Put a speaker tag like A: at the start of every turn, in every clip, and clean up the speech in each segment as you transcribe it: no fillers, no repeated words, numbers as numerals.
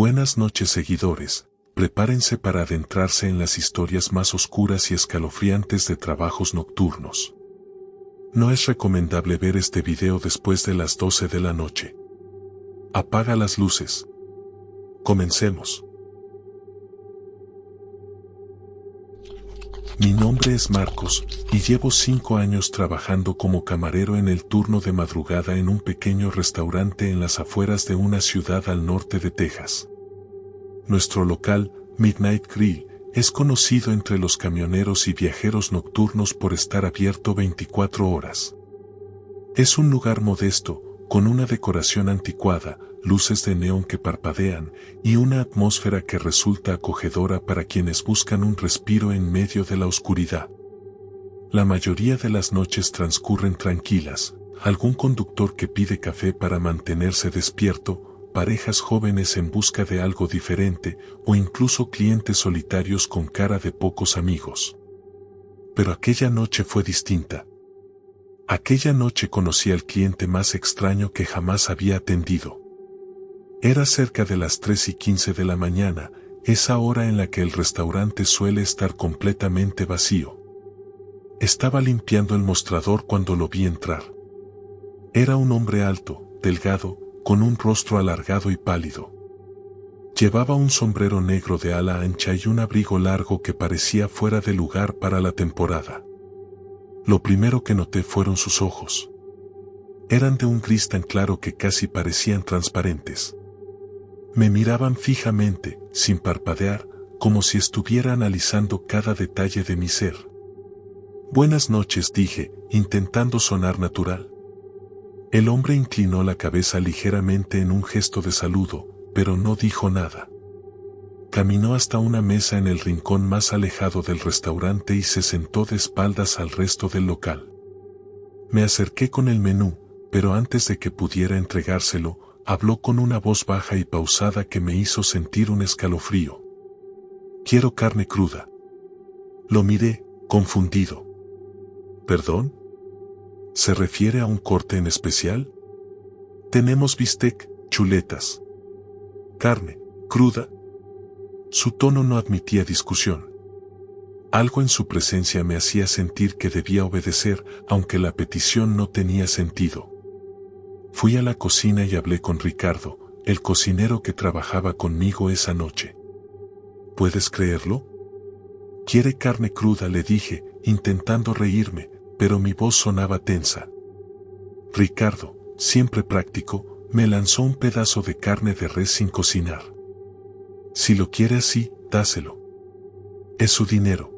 A: Buenas noches, seguidores. Prepárense para adentrarse en las historias más oscuras y escalofriantes de trabajos nocturnos. No es recomendable ver este video después de las 12 de la noche. Apaga las luces. Comencemos. Mi nombre es Marcos, y llevo 5 años trabajando como camarero en el turno de madrugada en un pequeño restaurante en las afueras de una ciudad al norte de Texas. Nuestro local, Midnight Grill, es conocido entre los camioneros y viajeros nocturnos por estar abierto 24 horas. Es un lugar modesto, con una decoración anticuada, luces de neón que parpadean, y una atmósfera que resulta acogedora para quienes buscan un respiro en medio de la oscuridad. La mayoría de las noches transcurren tranquilas, algún conductor que pide café para mantenerse despierto, parejas jóvenes en busca de algo diferente, o incluso clientes solitarios con cara de pocos amigos. Pero aquella noche fue distinta. Aquella noche conocí al cliente más extraño que jamás había atendido. Era cerca de las 3:15 de la mañana, esa hora en la que el restaurante suele estar completamente vacío. Estaba limpiando el mostrador cuando lo vi entrar. Era un hombre alto, delgado, con un rostro alargado y pálido. Llevaba un sombrero negro de ala ancha y un abrigo largo que parecía fuera de lugar para la temporada. Lo primero que noté fueron sus ojos. Eran de un gris tan claro que casi parecían transparentes. Me miraban fijamente, sin parpadear, como si estuviera analizando cada detalle de mi ser. Buenas noches, dije, intentando sonar natural. El hombre inclinó la cabeza ligeramente en un gesto de saludo, pero no dijo nada. Caminó hasta una mesa en el rincón más alejado del restaurante y se sentó de espaldas al resto del local. Me acerqué con el menú, pero antes de que pudiera entregárselo, habló con una voz baja y pausada que me hizo sentir un escalofrío. «Quiero carne cruda». Lo miré, confundido. «¿Perdón? ¿Se refiere a un corte en especial? Tenemos bistec, chuletas. Carne, cruda». Su tono no admitía discusión. Algo en su presencia me hacía sentir que debía obedecer, aunque la petición no tenía sentido. Fui a la cocina y hablé con Ricardo, el cocinero que trabajaba conmigo esa noche. ¿Puedes creerlo? «¿Quiere carne cruda?», le dije, intentando reírme, pero mi voz sonaba tensa. Ricardo, siempre práctico, me lanzó un pedazo de carne de res sin cocinar. «Si lo quiere así, dáselo. Es su dinero».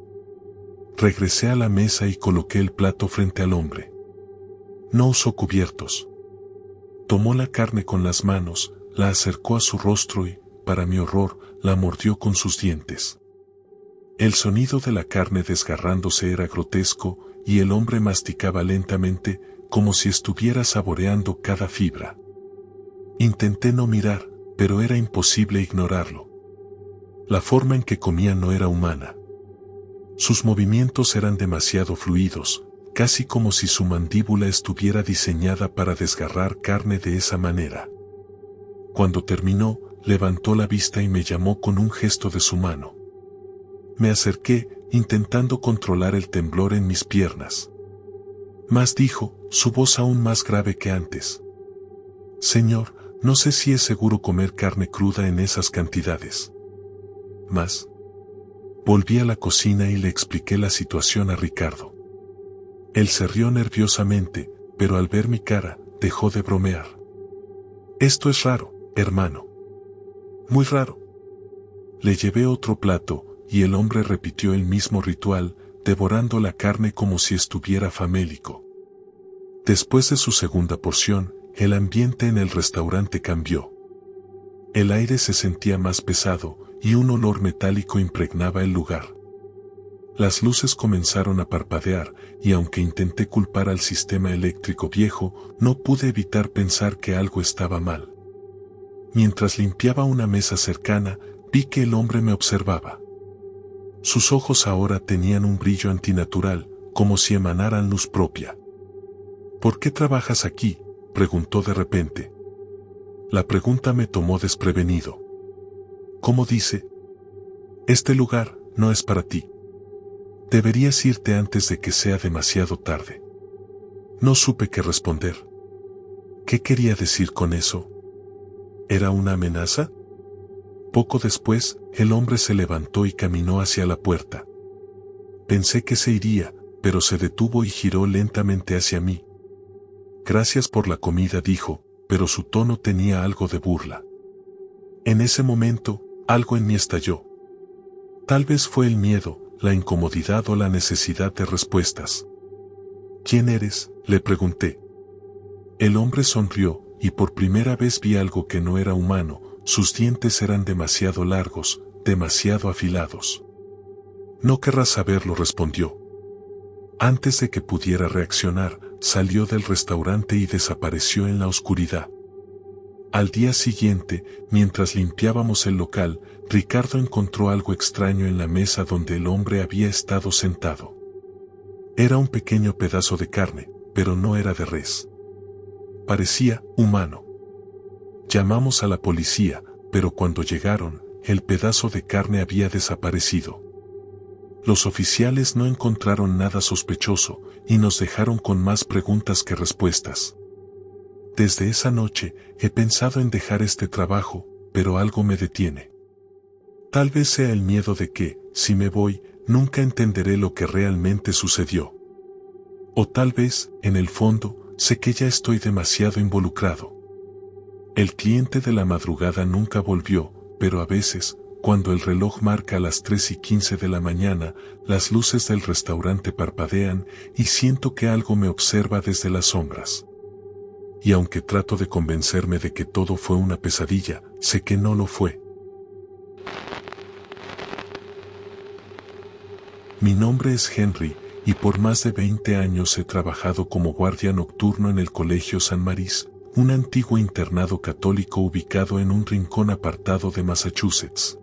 A: Regresé a la mesa y coloqué el plato frente al hombre. No usó cubiertos. Tomó la carne con las manos, la acercó a su rostro y, para mi horror, la mordió con sus dientes. El sonido de la carne desgarrándose era grotesco, y el hombre masticaba lentamente, como si estuviera saboreando cada fibra. Intenté no mirar, pero era imposible ignorarlo. La forma en que comía no era humana. Sus movimientos eran demasiado fluidos, casi como si su mandíbula estuviera diseñada para desgarrar carne de esa manera. Cuando terminó, levantó la vista y me llamó con un gesto de su mano. Me acerqué, intentando controlar el temblor en mis piernas. «Más», dijo, su voz aún más grave que antes. «Señor, no sé si es seguro comer carne cruda en esas cantidades». «¿Más?». Volví a la cocina y le expliqué la situación a Ricardo. Él se rió nerviosamente, pero al ver mi cara, dejó de bromear. «Esto es raro, hermano. Muy raro». Le llevé otro plato, y el hombre repitió el mismo ritual, devorando la carne como si estuviera famélico. Después de su segunda porción, el ambiente en el restaurante cambió. El aire se sentía más pesado, y un olor metálico impregnaba el lugar. Las luces comenzaron a parpadear, y aunque intenté culpar al sistema eléctrico viejo, no pude evitar pensar que algo estaba mal. Mientras limpiaba una mesa cercana, vi que el hombre me observaba. Sus ojos ahora tenían un brillo antinatural, como si emanaran luz propia. «¿Por qué trabajas aquí?», preguntó de repente. La pregunta me tomó desprevenido. Como dice, este lugar no es para ti. Deberías irte antes de que sea demasiado tarde. No supe qué responder. ¿Qué quería decir con eso? ¿Era una amenaza? Poco después, el hombre se levantó y caminó hacia la puerta. Pensé que se iría, pero se detuvo y giró lentamente hacia mí. Gracias por la comida, dijo, pero su tono tenía algo de burla. En ese momento, algo en mí estalló. Tal vez fue el miedo, la incomodidad o la necesidad de respuestas. ¿Quién eres?, le pregunté. El hombre sonrió, y por primera vez vi algo que no era humano. Sus dientes eran demasiado largos, demasiado afilados. No querrás saberlo, respondió. Antes de que pudiera reaccionar, salió del restaurante y desapareció en la oscuridad. Al día siguiente, mientras limpiábamos el local, Ricardo encontró algo extraño en la mesa donde el hombre había estado sentado. Era un pequeño pedazo de carne, pero no era de res. Parecía humano. Llamamos a la policía, pero cuando llegaron, el pedazo de carne había desaparecido. Los oficiales no encontraron nada sospechoso y nos dejaron con más preguntas que respuestas. Desde esa noche he pensado en dejar este trabajo, pero algo me detiene. Tal vez sea el miedo de que, si me voy, nunca entenderé lo que realmente sucedió. O tal vez, en el fondo, sé que ya estoy demasiado involucrado. El cliente de la madrugada nunca volvió, pero a veces, cuando el reloj marca las 3:15 de la mañana, las luces del restaurante parpadean y siento que algo me observa desde las sombras. Y aunque trato de convencerme de que todo fue una pesadilla, sé que no lo fue. Mi nombre es Henry, y por más de 20 años he trabajado como guardia nocturno en el Colegio San Mary's, un antiguo internado católico ubicado en un rincón apartado de Massachusetts.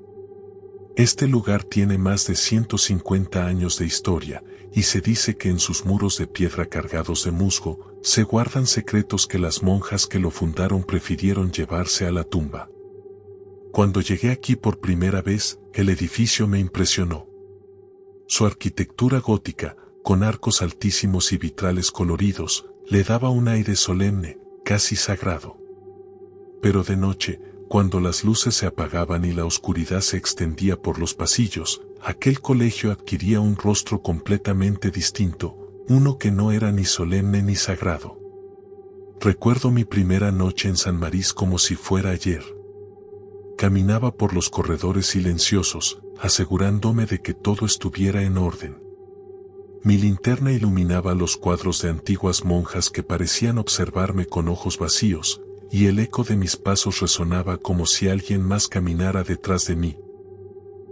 A: Este lugar tiene más de 150 años de historia, y se dice que en sus muros de piedra cargados de musgo, se guardan secretos que las monjas que lo fundaron prefirieron llevarse a la tumba. Cuando llegué aquí por primera vez, el edificio me impresionó. Su arquitectura gótica, con arcos altísimos y vitrales coloridos, le daba un aire solemne, casi sagrado. Pero de noche, cuando las luces se apagaban y la oscuridad se extendía por los pasillos, aquel colegio adquiría un rostro completamente distinto, uno que no era ni solemne ni sagrado. Recuerdo mi primera noche en San Mary's como si fuera ayer. Caminaba por los corredores silenciosos, asegurándome de que todo estuviera en orden. Mi linterna iluminaba los cuadros de antiguas monjas que parecían observarme con ojos vacíos, y el eco de mis pasos resonaba como si alguien más caminara detrás de mí.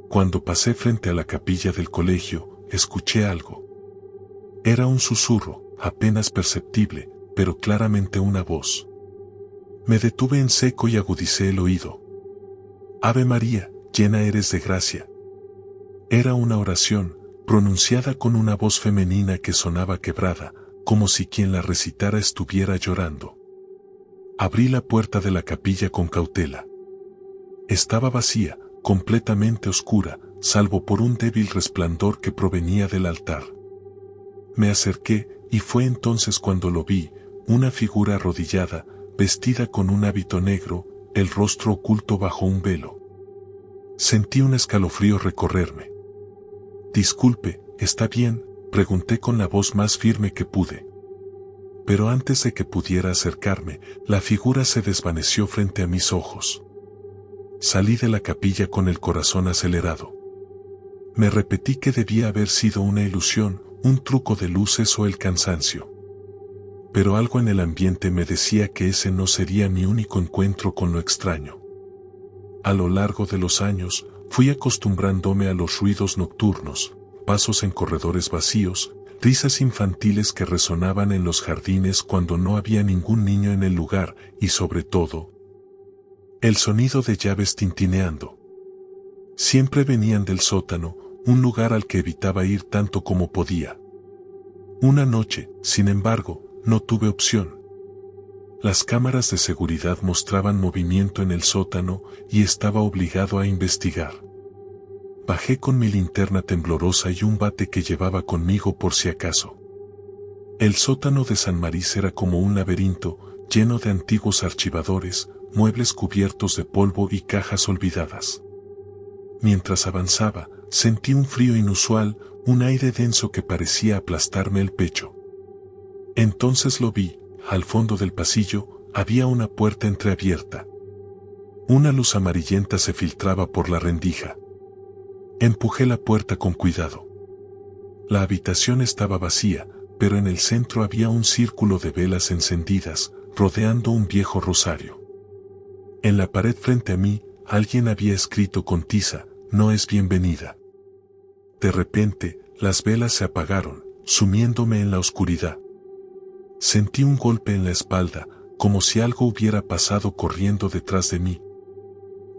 A: Cuando pasé frente a la capilla del colegio, escuché algo. Era un susurro, apenas perceptible, pero claramente una voz. Me detuve en seco y agudicé el oído. Ave María, llena eres de gracia. Era una oración, pronunciada con una voz femenina que sonaba quebrada, como si quien la recitara estuviera llorando. Abrí la puerta de la capilla con cautela. Estaba vacía, completamente oscura, salvo por un débil resplandor que provenía del altar. Me acerqué, y fue entonces cuando lo vi, una figura arrodillada, vestida con un hábito negro, el rostro oculto bajo un velo. Sentí un escalofrío recorrerme. Disculpe, ¿está bien?, pregunté con la voz más firme que pude. Pero antes de que pudiera acercarme, la figura se desvaneció frente a mis ojos. Salí de la capilla con el corazón acelerado. Me repetí que debía haber sido una ilusión, un truco de luces o el cansancio. Pero algo en el ambiente me decía que ese no sería mi único encuentro con lo extraño. A lo largo de los años, fui acostumbrándome a los ruidos nocturnos, pasos en corredores vacíos, risas infantiles que resonaban en los jardines cuando no había ningún niño en el lugar y sobre todo, el sonido de llaves tintineando. Siempre venían del sótano, un lugar al que evitaba ir tanto como podía. Una noche, sin embargo, no tuve opción. Las cámaras de seguridad mostraban movimiento en el sótano y estaba obligado a investigar. Bajé con mi linterna temblorosa y un bate que llevaba conmigo por si acaso. El sótano de San Marís era como un laberinto, lleno de antiguos archivadores, muebles cubiertos de polvo y cajas olvidadas. Mientras avanzaba, sentí un frío inusual, un aire denso que parecía aplastarme el pecho. Entonces lo vi, al fondo del pasillo, había una puerta entreabierta. Una luz amarillenta se filtraba por la rendija. Empujé la puerta con cuidado. La habitación estaba vacía, pero en el centro había un círculo de velas encendidas, rodeando un viejo rosario. En la pared frente a mí, alguien había escrito con tiza: "No es bienvenida". De repente, las velas se apagaron, sumiéndome en la oscuridad. Sentí un golpe en la espalda, como si algo hubiera pasado corriendo detrás de mí.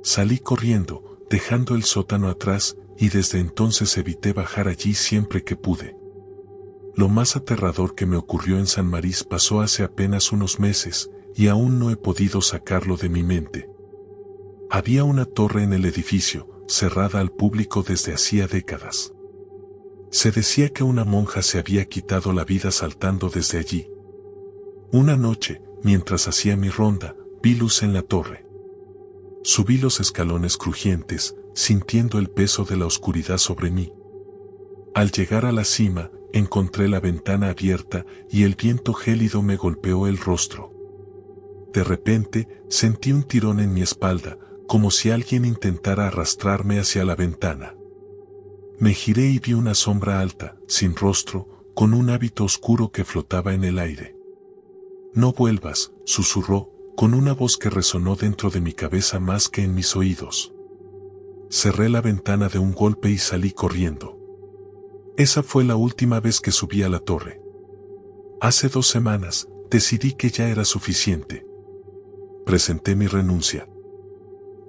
A: Salí corriendo, dejando el sótano atrás, y desde entonces evité bajar allí siempre que pude. Lo más aterrador que me ocurrió en San Marís pasó hace apenas unos meses, y aún no he podido sacarlo de mi mente. Había una torre en el edificio, cerrada al público desde hacía décadas. Se decía que una monja se había quitado la vida saltando desde allí. Una noche, mientras hacía mi ronda, vi luz en la torre. Subí los escalones crujientes, sintiendo el peso de la oscuridad sobre mí. Al llegar a la cima, encontré la ventana abierta y el viento gélido me golpeó el rostro. De repente, sentí un tirón en mi espalda, como si alguien intentara arrastrarme hacia la ventana. Me giré y vi una sombra alta, sin rostro, con un hábito oscuro que flotaba en el aire. «No vuelvas», susurró, con una voz que resonó dentro de mi cabeza más que en mis oídos. Cerré la ventana de un golpe y salí corriendo. Esa fue la última vez que subí a la torre. Hace 2 semanas, decidí que ya era suficiente. Presenté mi renuncia.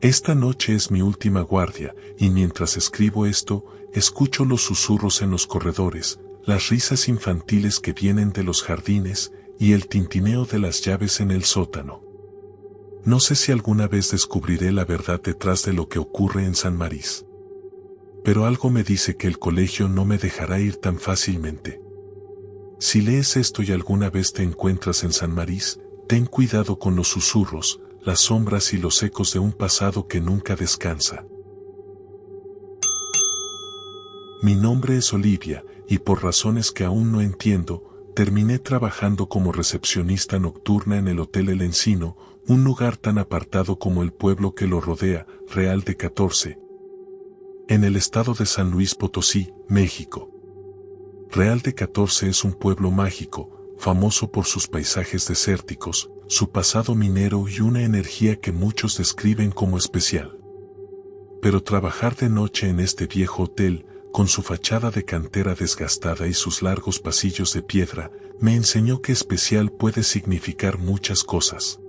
A: Esta noche es mi última guardia, y mientras escribo esto, escucho los susurros en los corredores, las risas infantiles que vienen de los jardines, y el tintineo de las llaves en el sótano. No sé si alguna vez descubriré la verdad detrás de lo que ocurre en San Marís. Pero algo me dice que el colegio no me dejará ir tan fácilmente. Si lees esto y alguna vez te encuentras en San Marís, ten cuidado con los susurros, las sombras y los ecos de un pasado que nunca descansa. Mi nombre es Olivia, y por razones que aún no entiendo, terminé trabajando como recepcionista nocturna en el Hotel El Encino, un lugar tan apartado como el pueblo que lo rodea, Real de 14, en el estado de San Luis Potosí, México. Real de 14 es un pueblo mágico, famoso por sus paisajes desérticos, su pasado minero y una energía que muchos describen como especial. Pero trabajar de noche en este viejo hotel, con su fachada de cantera desgastada y sus largos pasillos de piedra, me enseñó que especial puede significar muchas cosas.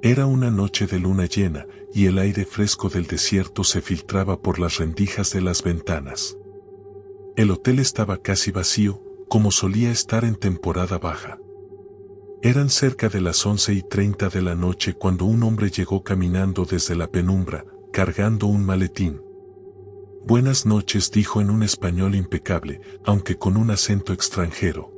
A: Era una noche de luna llena, y el aire fresco del desierto se filtraba por las rendijas de las ventanas. El hotel estaba casi vacío, como solía estar en temporada baja. Eran cerca de las 11:30 de la noche cuando un hombre llegó caminando desde la penumbra, cargando un maletín. «Buenas noches», dijo en un español impecable, aunque con un acento extranjero.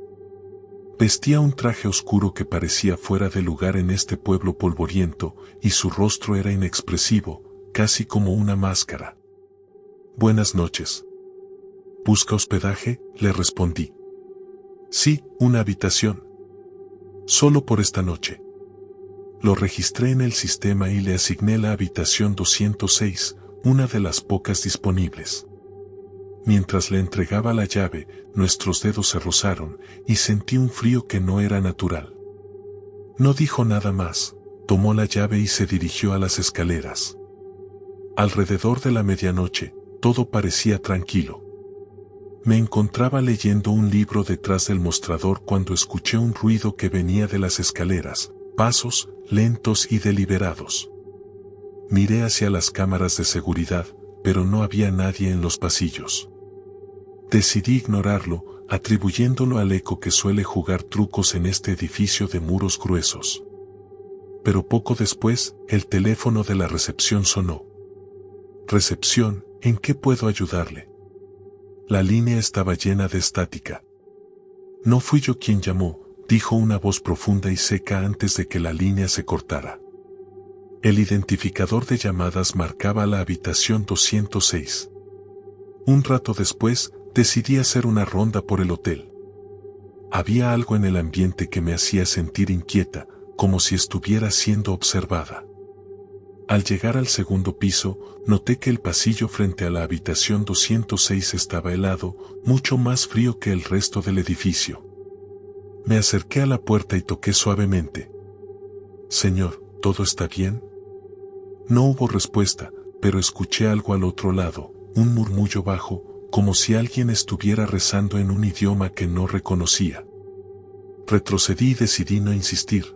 A: Vestía un traje oscuro que parecía fuera de lugar en este pueblo polvoriento, y su rostro era inexpresivo, casi como una máscara. «Buenas noches». «¿Busca hospedaje?», le respondí. «Sí, una habitación. Solo por esta noche». Lo registré en el sistema y le asigné la habitación 206, una de las pocas disponibles. Mientras le entregaba la llave, nuestros dedos se rozaron, y sentí un frío que no era natural. No dijo nada más, tomó la llave y se dirigió a las escaleras. Alrededor de la medianoche, todo parecía tranquilo. Me encontraba leyendo un libro detrás del mostrador cuando escuché un ruido que venía de las escaleras, pasos, lentos y deliberados. Miré hacia las cámaras de seguridad, pero no había nadie en los pasillos. Decidí ignorarlo, atribuyéndolo al eco que suele jugar trucos en este edificio de muros gruesos. pero poco después, el teléfono de la recepción sonó. «Recepción, ¿en qué puedo ayudarle?» La línea estaba llena de estática. «No fui yo quien llamó», dijo una voz profunda y seca antes de que la línea se cortara. El identificador de llamadas marcaba la habitación 206. Un rato después, decidí hacer una ronda por el hotel. Había algo en el ambiente que me hacía sentir inquieta, como si estuviera siendo observada. Al llegar al segundo piso, noté que el pasillo frente a la habitación 206 estaba helado, mucho más frío que el resto del edificio. Me acerqué a la puerta y toqué suavemente. «Señor, ¿todo está bien?» No hubo respuesta, pero escuché algo al otro lado, un murmullo bajo, como si alguien estuviera rezando en un idioma que no reconocía. Retrocedí y decidí no insistir.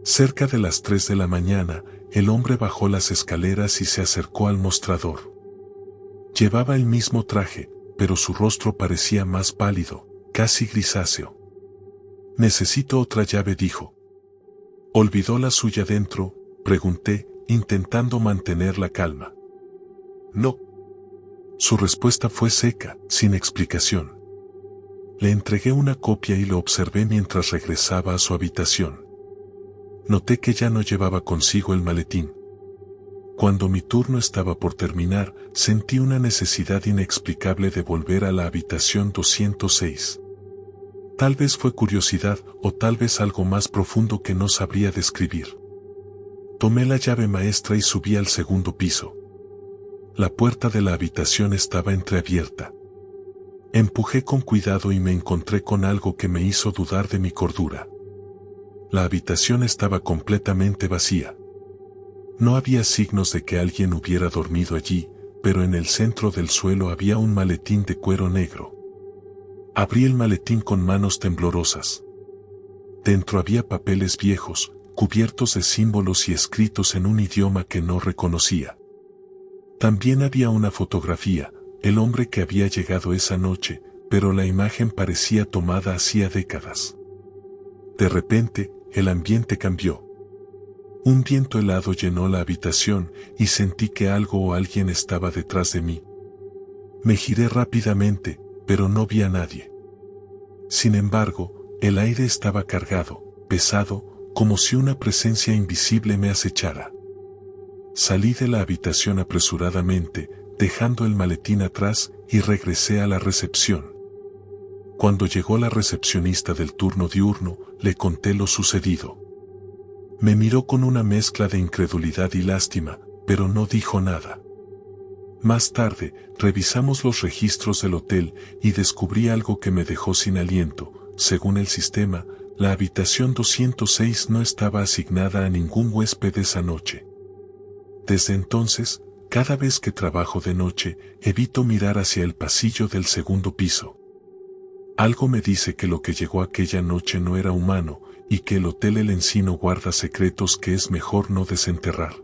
A: Cerca de las 3 de la mañana, el hombre bajó las escaleras y se acercó al mostrador. Llevaba el mismo traje, pero su rostro parecía más pálido, casi grisáceo. «Necesito otra llave», dijo. «¿Olvidó la suya dentro?», pregunté, intentando mantener la calma. «No». Su respuesta fue seca, sin explicación. Le entregué una copia y lo observé mientras regresaba a su habitación. Noté que ya no llevaba consigo el maletín. Cuando mi turno estaba por terminar, sentí una necesidad inexplicable de volver a la habitación 206. Tal vez fue curiosidad o tal vez algo más profundo que no sabría describir. Tomé la llave maestra y subí al segundo piso. La puerta de la habitación estaba entreabierta. Empujé con cuidado y me encontré con algo que me hizo dudar de mi cordura. La habitación estaba completamente vacía. No había signos de que alguien hubiera dormido allí, pero en el centro del suelo había un maletín de cuero negro. Abrí el maletín con manos temblorosas. Dentro había papeles viejos, cubiertos de símbolos y escritos en un idioma que no reconocía. También había una fotografía, el hombre que había llegado esa noche, pero la imagen parecía tomada hacía décadas. De repente, el ambiente cambió. Un viento helado llenó la habitación y sentí que algo o alguien estaba detrás de mí. Me giré rápidamente, pero no vi a nadie. Sin embargo, el aire estaba cargado, pesado, como si una presencia invisible me acechara. Salí de la habitación apresuradamente, dejando el maletín atrás, y regresé a la recepción. Cuando llegó la recepcionista del turno diurno, le conté lo sucedido. Me miró con una mezcla de incredulidad y lástima, pero no dijo nada. Más tarde, revisamos los registros del hotel y descubrí algo que me dejó sin aliento. Según el sistema, la habitación 206 no estaba asignada a ningún huésped esa noche. Desde entonces, cada vez que trabajo de noche, evito mirar hacia el pasillo del segundo piso. Algo me dice que lo que llegó aquella noche no era humano, y que el Hotel El Encino guarda secretos que es mejor no desenterrar.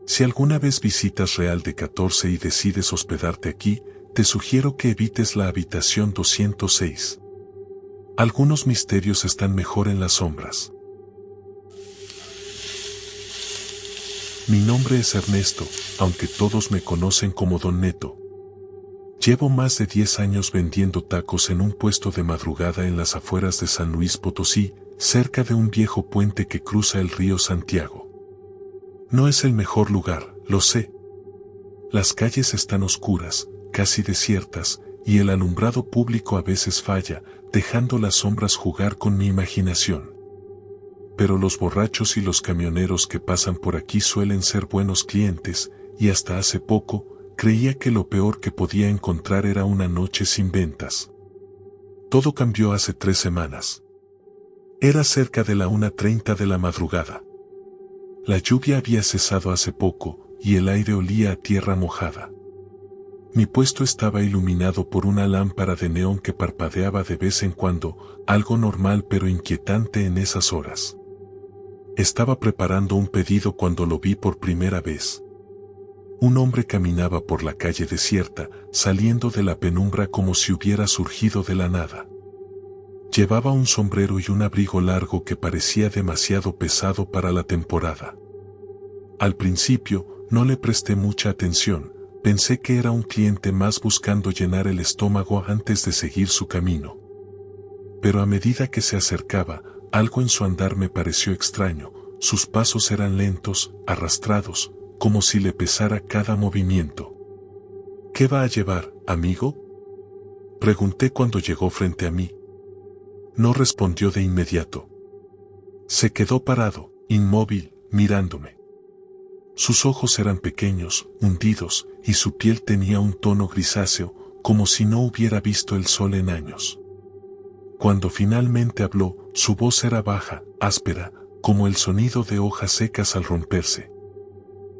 A: Si alguna vez visitas Real de 14 y decides hospedarte aquí, te sugiero que evites la habitación 206. Algunos misterios están mejor en las sombras. Mi nombre es Ernesto, aunque todos me conocen como Don Neto. Llevo más de 10 años vendiendo tacos en un puesto de madrugada en las afueras de San Luis Potosí, cerca de un viejo puente que cruza el río Santiago. No es el mejor lugar, lo sé. Las calles están oscuras, casi desiertas, y el alumbrado público a veces falla, dejando las sombras jugar con mi imaginación. Pero los borrachos y los camioneros que pasan por aquí suelen ser buenos clientes, y hasta hace poco, creía que lo peor que podía encontrar era una noche sin ventas. Todo cambió hace 3 semanas. Era cerca de la 1:30 de la madrugada. La lluvia había cesado hace poco, y el aire olía a tierra mojada. Mi puesto estaba iluminado por una lámpara de neón que parpadeaba de vez en cuando, algo normal pero inquietante en esas horas. Estaba preparando un pedido cuando lo vi por primera vez. Un hombre caminaba por la calle desierta, saliendo de la penumbra como si hubiera surgido de la nada. Llevaba un sombrero y un abrigo largo que parecía demasiado pesado para la temporada. Al principio, no le presté mucha atención, pensé que era un cliente más buscando llenar el estómago antes de seguir su camino. Pero a medida que se acercaba, algo en su andar me pareció extraño, sus pasos eran lentos, arrastrados, como si le pesara cada movimiento. ¿Qué va a llevar, amigo?, pregunté cuando llegó frente a mí. No respondió de inmediato. Se quedó parado, inmóvil, mirándome. Sus ojos eran pequeños, hundidos, y su piel tenía un tono grisáceo, como si no hubiera visto el sol en años. Cuando finalmente habló, su voz era baja, áspera, como el sonido de hojas secas al romperse.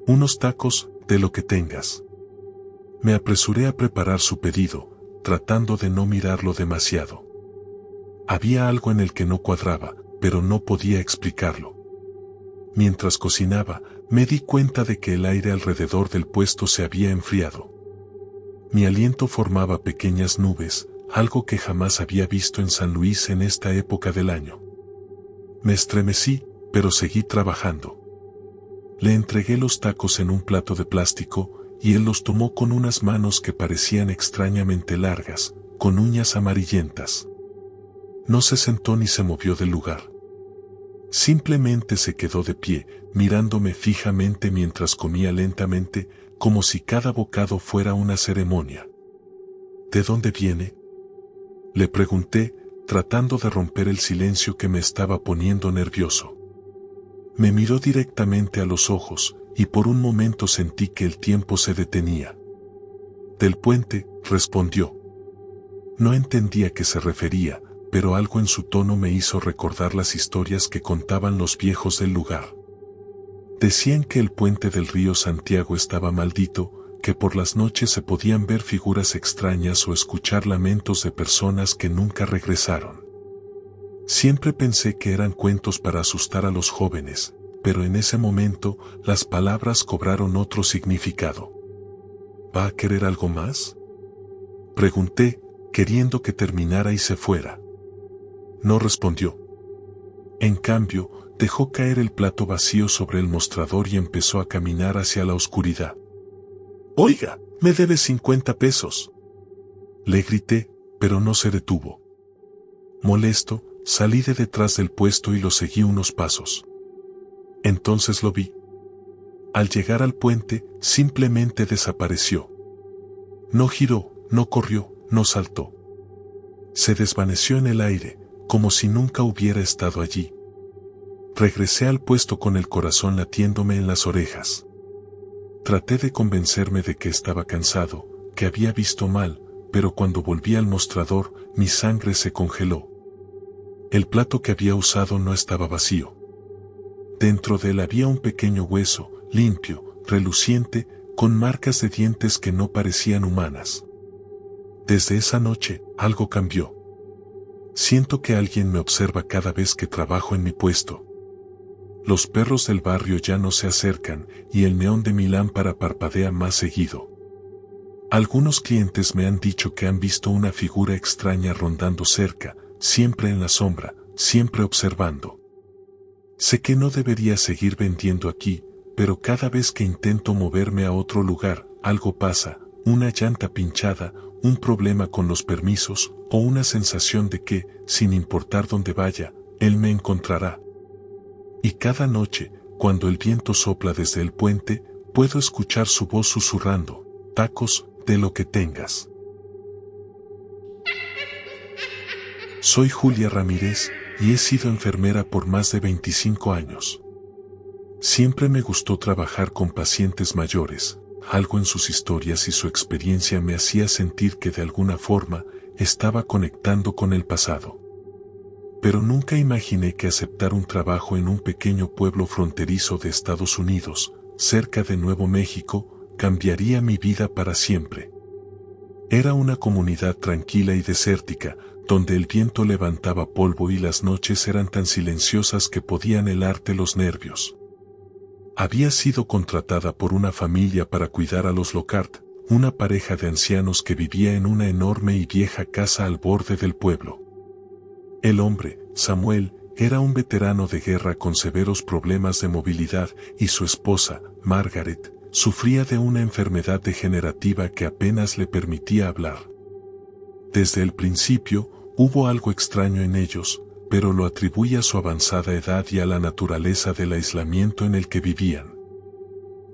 A: Unos tacos, de lo que tengas. Me apresuré a preparar su pedido, tratando de no mirarlo demasiado. Había algo en el que no cuadraba, pero no podía explicarlo. Mientras cocinaba, me di cuenta de que el aire alrededor del puesto se había enfriado. Mi aliento formaba pequeñas nubes, algo que jamás había visto en San Luis en esta época del año. Me estremecí, pero seguí trabajando. Le entregué los tacos en un plato de plástico, y él los tomó con unas manos que parecían extrañamente largas, con uñas amarillentas. No se sentó ni se movió del lugar. Simplemente se quedó de pie, mirándome fijamente mientras comía lentamente, como si cada bocado fuera una ceremonia. ¿De dónde viene?, le pregunté, tratando de romper el silencio que me estaba poniendo nervioso. Me miró directamente a los ojos, y por un momento sentí que el tiempo se detenía. Del puente, respondió. No entendía a qué se refería, pero algo en su tono me hizo recordar las historias que contaban los viejos del lugar. Decían que el puente del río Santiago estaba maldito, que por las noches se podían ver figuras extrañas o escuchar lamentos de personas que nunca regresaron. Siempre pensé que eran cuentos para asustar a los jóvenes, pero en ese momento las palabras cobraron otro significado. ¿Va a querer algo más?, pregunté, queriendo que terminara y se fuera. No respondió. En cambio, dejó caer el plato vacío sobre el mostrador y empezó a caminar hacia la oscuridad. «Oiga, me debe 50 pesos. Le grité, pero no se detuvo. Molesto, salí de detrás del puesto y lo seguí unos pasos. Entonces lo vi. Al llegar al puente, simplemente desapareció. No giró, no corrió, no saltó. Se desvaneció en el aire, como si nunca hubiera estado allí. Regresé al puesto con el corazón latiéndome en las orejas. Traté de convencerme de que estaba cansado, que había visto mal, pero cuando volví al mostrador, mi sangre se congeló. El plato que había usado no estaba vacío. Dentro de él había un pequeño hueso, limpio, reluciente, con marcas de dientes que no parecían humanas. Desde esa noche, algo cambió. Siento que alguien me observa cada vez que trabajo en mi puesto. Los perros del barrio ya no se acercan, y el neón de mi lámpara parpadea más seguido. Algunos clientes me han dicho que han visto una figura extraña rondando cerca, siempre en la sombra, siempre observando. Sé que no debería seguir vendiendo aquí, pero cada vez que intento moverme a otro lugar, algo pasa, una llanta pinchada, un problema con los permisos, o una sensación de que, sin importar dónde vaya, él me encontrará. Y cada noche, cuando el viento sopla desde el puente, puedo escuchar su voz susurrando, «Tacos, de lo que tengas». Soy Julia Ramírez, y he sido enfermera por más de 25 años. Siempre me gustó trabajar con pacientes mayores, algo en sus historias y su experiencia me hacía sentir que de alguna forma estaba conectando con el pasado. Pero nunca imaginé que aceptar un trabajo en un pequeño pueblo fronterizo de Estados Unidos, cerca de Nuevo México, cambiaría mi vida para siempre. Era una comunidad tranquila y desértica, donde el viento levantaba polvo y las noches eran tan silenciosas que podían helarte los nervios. Había sido contratada por una familia para cuidar a los Lockhart, una pareja de ancianos que vivía en una enorme y vieja casa al borde del pueblo. El hombre, Samuel, era un veterano de guerra con severos problemas de movilidad y su esposa, Margaret, sufría de una enfermedad degenerativa que apenas le permitía hablar. Desde el principio, hubo algo extraño en ellos, pero lo atribuía a su avanzada edad y a la naturaleza del aislamiento en el que vivían.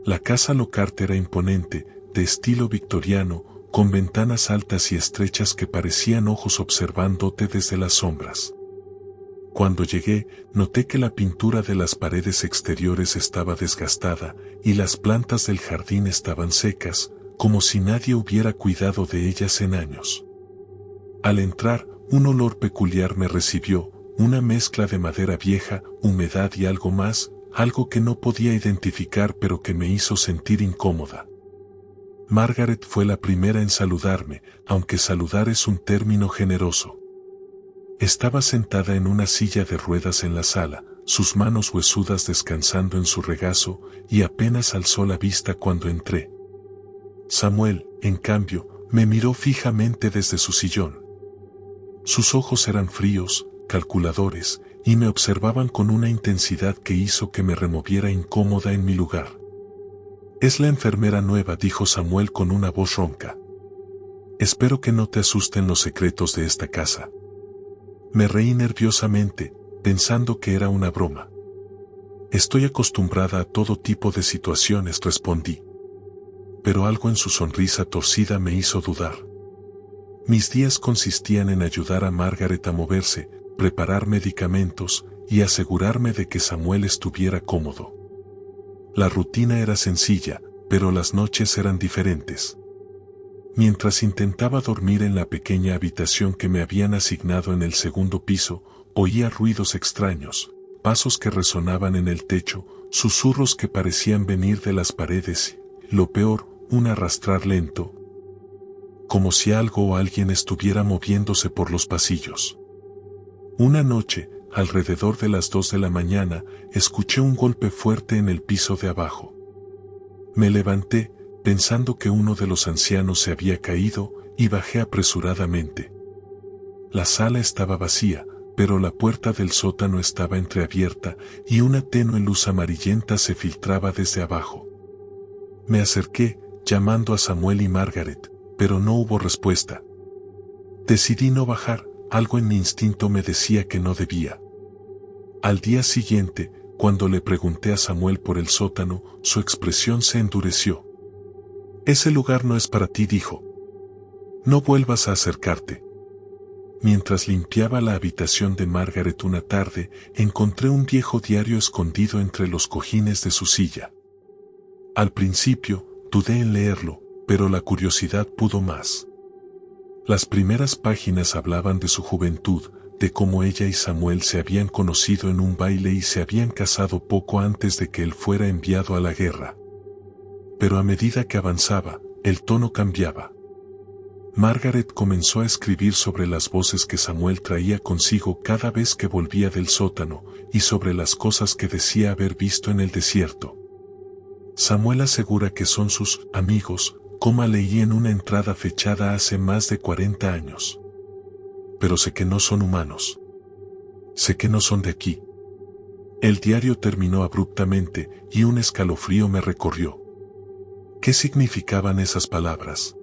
A: La casa Lockhart era imponente, de estilo victoriano, con ventanas altas y estrechas que parecían ojos observándote desde las sombras. Cuando llegué, noté que la pintura de las paredes exteriores estaba desgastada y las plantas del jardín estaban secas, como si nadie hubiera cuidado de ellas en años. Al entrar, un olor peculiar me recibió, una mezcla de madera vieja, humedad y algo más, algo que no podía identificar pero que me hizo sentir incómoda. Margaret fue la primera en saludarme, aunque saludar es un término generoso. Estaba sentada en una silla de ruedas en la sala, sus manos huesudas descansando en su regazo, y apenas alzó la vista cuando entré. Samuel, en cambio, me miró fijamente desde su sillón. Sus ojos eran fríos, calculadores, y me observaban con una intensidad que hizo que me removiera incómoda en mi lugar. «Es la enfermera nueva», dijo Samuel con una voz ronca. «Espero que no te asusten los secretos de esta casa». Me reí nerviosamente, pensando que era una broma. «Estoy acostumbrada a todo tipo de situaciones», respondí. Pero algo en su sonrisa torcida me hizo dudar. Mis días consistían en ayudar a Margaret a moverse, preparar medicamentos y asegurarme de que Samuel estuviera cómodo. La rutina era sencilla, pero las noches eran diferentes. Mientras intentaba dormir en la pequeña habitación que me habían asignado en el segundo piso, oía ruidos extraños, pasos que resonaban en el techo, susurros que parecían venir de las paredes, lo peor, un arrastrar lento, como si algo o alguien estuviera moviéndose por los pasillos. Una noche, alrededor de las 2 de la mañana, escuché un golpe fuerte en el piso de abajo. Me levanté, pensando que uno de los ancianos se había caído, y bajé apresuradamente. La sala estaba vacía, pero la puerta del sótano estaba entreabierta y una tenue luz amarillenta se filtraba desde abajo. Me acerqué, llamando a Samuel y Margaret, pero no hubo respuesta. Decidí no bajar, algo en mi instinto me decía que no debía. Al día siguiente, cuando le pregunté a Samuel por el sótano, su expresión se endureció. «Ese lugar no es para ti», dijo. «No vuelvas a acercarte». Mientras limpiaba la habitación de Margaret una tarde, encontré un viejo diario escondido entre los cojines de su silla. Al principio, dudé en leerlo, pero la curiosidad pudo más. Las primeras páginas hablaban de su juventud, de cómo ella y Samuel se habían conocido en un baile y se habían casado poco antes de que él fuera enviado a la guerra. Pero a medida que avanzaba, el tono cambiaba. Margaret comenzó a escribir sobre las voces que Samuel traía consigo cada vez que volvía del sótano, y sobre las cosas que decía haber visto en el desierto. Samuel asegura que son sus amigos, como leí en una entrada fechada hace más de 40 años. Pero sé que no son humanos. Sé que no son de aquí. El diario terminó abruptamente y un escalofrío me recorrió. ¿Qué significaban esas palabras?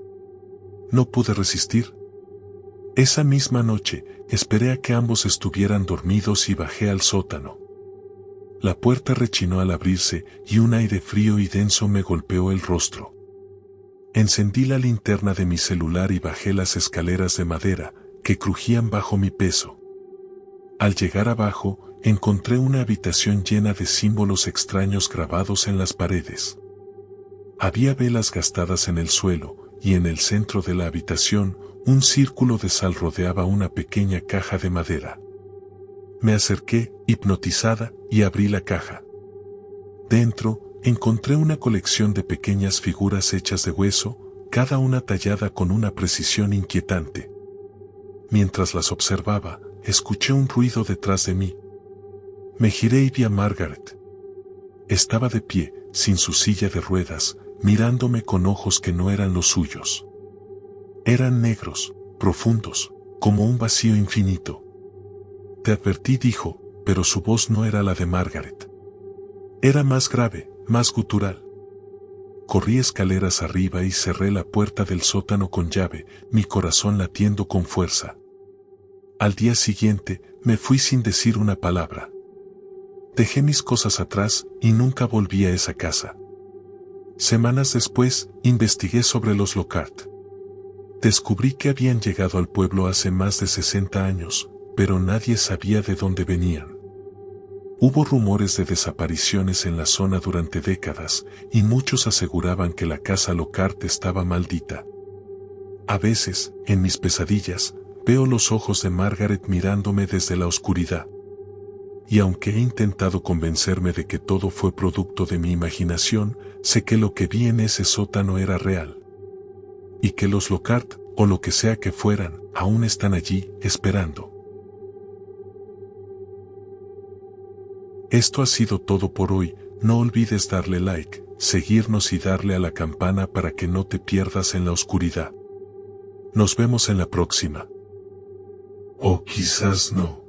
A: No pude resistir. Esa misma noche, esperé a que ambos estuvieran dormidos y bajé al sótano. La puerta rechinó al abrirse y un aire frío y denso me golpeó el rostro. Encendí la linterna de mi celular y bajé las escaleras de madera, que crujían bajo mi peso. Al llegar abajo, encontré una habitación llena de símbolos extraños grabados en las paredes. Había velas gastadas en el suelo, y en el centro de la habitación, un círculo de sal rodeaba una pequeña caja de madera. Me acerqué, hipnotizada, y abrí la caja. Dentro, encontré una colección de pequeñas figuras hechas de hueso, cada una tallada con una precisión inquietante. Mientras las observaba, escuché un ruido detrás de mí. Me giré y vi a Margaret. Estaba de pie, sin su silla de ruedas, mirándome con ojos que no eran los suyos. Eran negros, profundos, como un vacío infinito. Te advertí, dijo, pero su voz no era la de Margaret. Era más grave, más gutural. Corrí escaleras arriba y cerré la puerta del sótano con llave, mi corazón latiendo con fuerza. Al día siguiente, me fui sin decir una palabra. Dejé mis cosas atrás y nunca volví a esa casa. Semanas después, investigué sobre los Lockhart. Descubrí que habían llegado al pueblo hace más de 60 años, pero nadie sabía de dónde venían. Hubo rumores de desapariciones en la zona durante décadas, y muchos aseguraban que la casa Lockhart estaba maldita. A veces, en mis pesadillas, veo los ojos de Margaret mirándome desde la oscuridad. Y aunque he intentado convencerme de que todo fue producto de mi imaginación, sé que lo que vi en ese sótano era real. Y que los Lockhart, o lo que sea que fueran, aún están allí, esperando. Esto ha sido todo por hoy. No olvides darle like, seguirnos y darle a la campana para que no te pierdas en la oscuridad. Nos vemos en la próxima. O quizás no.